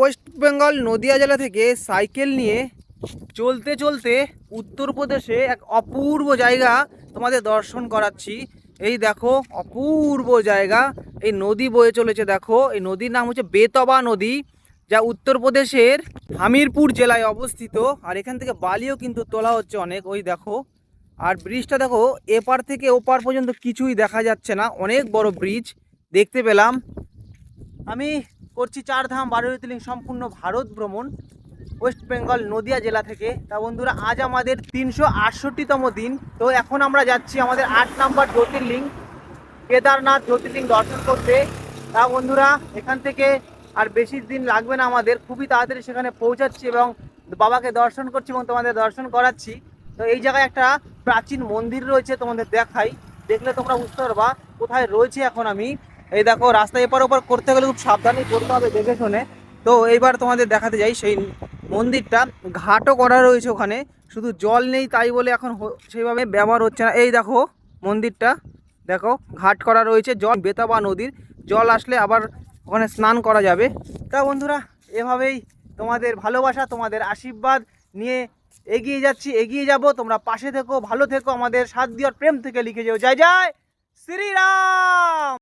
West Bengal Nadia জেলা থেকে cycle নিয়ে চলতে চলতে উত্তরপ্রদেশে এক অপূর্ব জায়গা তোমাদের দর্শন করাচ্ছি। এই দেখো অপূর্ব জায়গা, এই নদী বয়ে চলেছে। দেখো এই নদীর নাম হচ্ছে বেতবা নদী, যা উত্তরপ্রদেশের হামিরপুর জেলায় অবস্থিত। আর এখান থেকে বালিও কিন্তু তোলা হচ্ছে অনেক, ওই দেখো। আর ব্রিজটা দেখো, এপার থেকে ওপার পর্যন্ত কিছুই দেখা যাচ্ছে না, অনেক বড় ব্রিজ দেখতে পেলাম। আমি করছি 4 ধাম 12 জ্যোতির্লিং সম্পূর্ণ ভারত ভ্রমণ ওয়েস্ট বেঙ্গল নদিয়া জেলা থেকে। তা বন্ধুরা, আজ আমাদের 368তম দিন। তো এখন আমরা যাচ্ছি আমাদের 8 নম্বর জ্যোতির্লিং কেদারনাথ জ্যোতির্লিং দর্শন করতে। তা বন্ধুরা, এখান থেকে আর বেশি দিন লাগবে না, আমাদের খুবই তাড়াতাড়ি সেখানে পৌঁছাচ্ছি এবং বাবাকে দর্শন করছি এবং তোমাদের দর্শন করাচ্ছি। তো এই জায়গায় একটা প্রাচীন মন্দির রয়েছে, তোমাদের দেখাই, দেখলে তোমরা বুঝতে পারবা কোথায় রয়েছে এখন আমি। এই দেখো, রাস্তা এপার ওপার করতে গেলে খুব সাবধানে করতে হবে, দেখে শুনে। তো এইবার তোমাদের দেখাতে যাই সেই মন্দিরটা। ঘাটও করা রয়েছে ওখানে, শুধু জল নেই তাই বলে এখন সেইভাবে ব্যবহার হচ্ছে না। এই দেখো মন্দিরটা, দেখো ঘাট করা রয়েছে, জল বেতবা নদীর জল আসলে আবার ওখানে স্নান করা যাবে। তা বন্ধুরা, এভাবেই তোমাদের ভালোবাসা, তোমাদের আশীর্বাদ নিয়ে এগিয়ে যাচ্ছি, এগিয়ে যাব। তোমরা পাশে থেকো, ভালো থেকো, আমাদের সাথ দেওয়ার প্রেম থেকে লিখে যাও। জয় জয় শ্রীরাম।